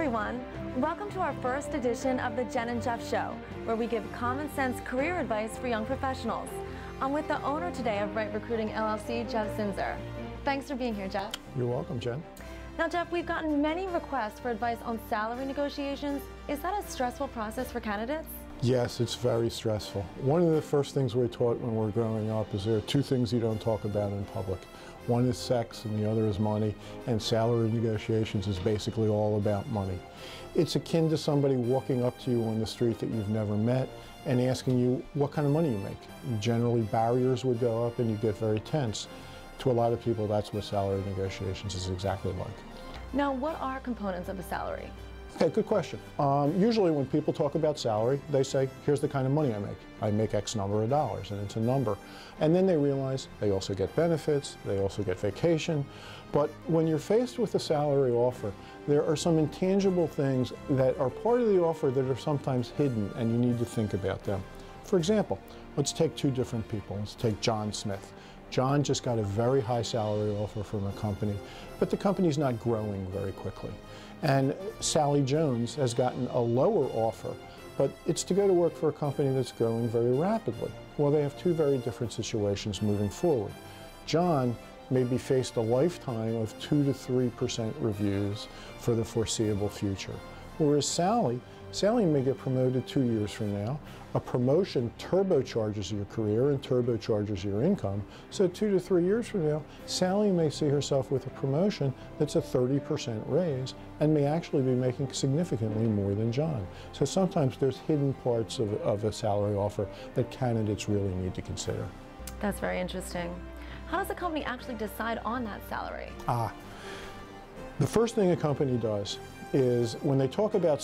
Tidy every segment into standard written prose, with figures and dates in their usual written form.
everyone. Welcome to our first edition of the Jen and Jeff Show, where we give common sense career advice for young professionals. I'm with the owner today of Right Recruiting LLC, Jeff Zinzer. Thanks for being here, Jeff. You're welcome, Jen. Now, Jeff, we've gotten many requests for advice on salary negotiations. Is that a stressful process for candidates? Yes, it's very stressful. One of the first things we're taught when we're growing up is there are two things you don't talk about in public. One is sex and the other is money, and salary negotiations is basically all about money. It's akin to somebody walking up to you on the street that you've never met and asking you what kind of money you make. Generally, barriers would go up and you get very tense. To a lot of people, that's what salary negotiations is exactly like. Now, what are components of a salary? Okay, good question. Usually when people talk about salary, they say, here's the kind of money I make. I make X number of dollars, and it's a number. And then they realize they also get benefits, they also get vacation. But when you're faced with a salary offer, there are some intangible things that are part of the offer that are sometimes hidden, and you need to think about them. For example, let's take two different people. Let's take John Smith. John just got a very high salary offer from a company, but the company's not growing very quickly. And Sally Jones has gotten a lower offer, but it's to go to work for a company that's growing very rapidly. Well, they have two very different situations moving forward. John may be faced a lifetime of 2 to 3% reviews for the foreseeable future. Whereas Sally may get promoted 2 years from now. A promotion turbocharges your career and turbocharges your income. So 2 to 3 years from now, Sally may see herself with a promotion that's a 30% raise and may actually be making significantly more than John. So sometimes there's hidden parts of a salary offer that candidates really need to consider. That's very interesting. How does a company actually decide on that salary? The first thing a company does is when they talk about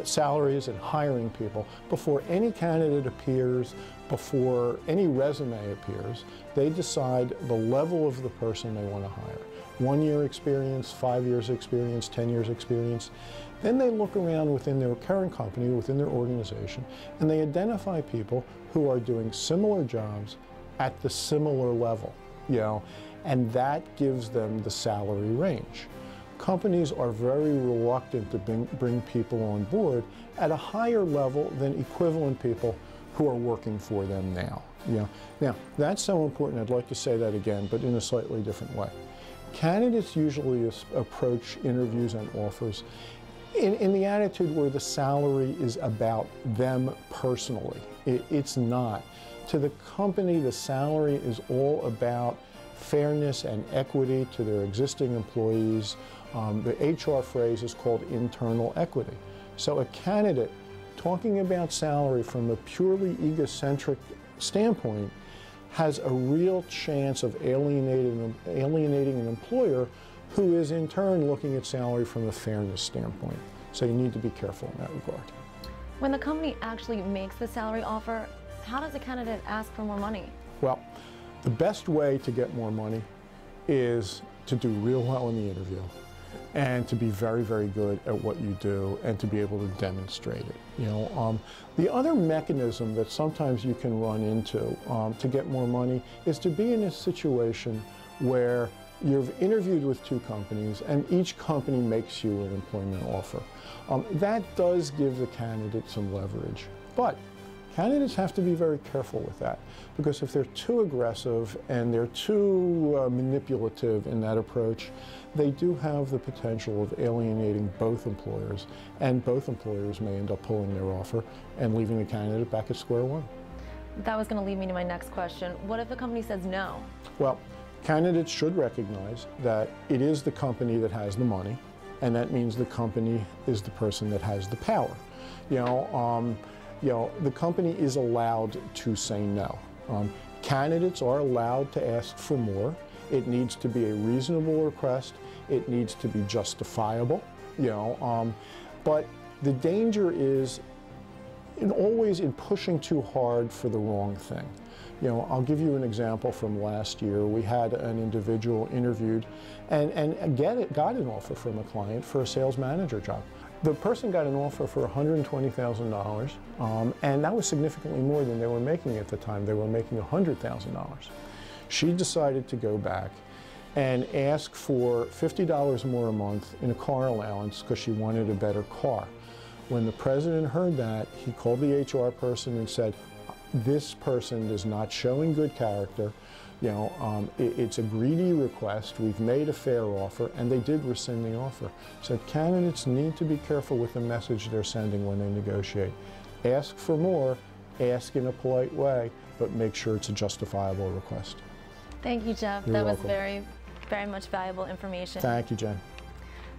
salaries and hiring people, before any candidate appears, before any resume appears, they decide the level of the person they want to hire. 1 year experience, 5 years experience, 10 years experience. Then they look around within their current company, within their organization, and they identify people who are doing similar jobs at the similar level, and that gives them the salary range. Companies are very reluctant to bring people on board at a higher level than equivalent people who are working for them now. Now, that's so important, I'd like to say that again, but in a slightly different way. Candidates usually approach interviews and offers in the attitude where the salary is about them personally. It's not. To the company, the salary is all about fairness and equity to their existing employees. The HR phrase is called internal equity. So a candidate talking about salary from a purely egocentric standpoint has a real chance of alienating an employer who is in turn looking at salary from a fairness standpoint. So you need to be careful in that regard. When the company actually makes the salary offer, how does a candidate ask for more money? Well, the best way to get more money is to do real well in the interview and to be very, very good at what you do and to be able to demonstrate it. The other mechanism that sometimes you can run into to get more money is to be in a situation where you've interviewed with two companies and each company makes you an employment offer. That does give the candidate some leverage, but candidates have to be very careful with that, because if they're too aggressive and they're too manipulative in that approach, they do have the potential of alienating both employers, and both employers may end up pulling their offer and leaving the candidate back at square one. That was going to lead me to my next question. What if the company says no? Well, candidates should recognize that it is the company that has the money, and that means the company is the person that has the power. The company is allowed to say no. Candidates are allowed to ask for more. It needs to be a reasonable request. It needs to be justifiable. But the danger is always in pushing too hard for the wrong thing. I'll give you an example from last year. We had an individual interviewed and got an offer from a client for a sales manager job. The person got an offer for $120,000, and that was significantly more than they were making at the time. They were making $100,000. She decided to go back and ask for $50 more a month in a car allowance because she wanted a better car. When the president heard that, he called the HR person and said, this person is not showing good character. It's a greedy request. We've made a fair offer, and they did rescind the offer. So candidates need to be careful with the message they're sending when they negotiate. Ask for more, ask in a polite way, but make sure it's a justifiable request. Thank you, Jeff. You're that welcome. was very much valuable information. Thank you, Jen.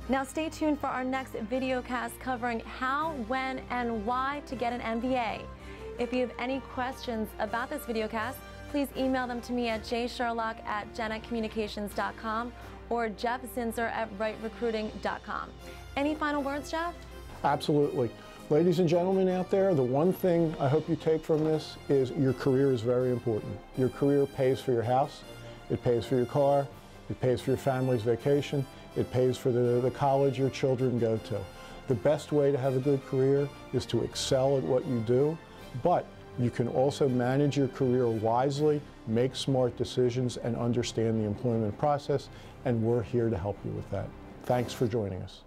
Now stay tuned for our next video cast covering how, when, and why to get an MBA. If you have any questions about this video cast, please email them to me at jsherlock@genetcommunications.com or jeffzinzer@rightrecruiting.com. Any final words, Jeff? Absolutely. Ladies and gentlemen out there, the one thing I hope you take from this is your career is very important. Your career pays for your house, it pays for your car, it pays for your family's vacation, it pays for the college your children go to. The best way to have a good career is to excel at what you do, but you can also manage your career wisely, make smart decisions, and understand the employment process, and we're here to help you with that. Thanks for joining us.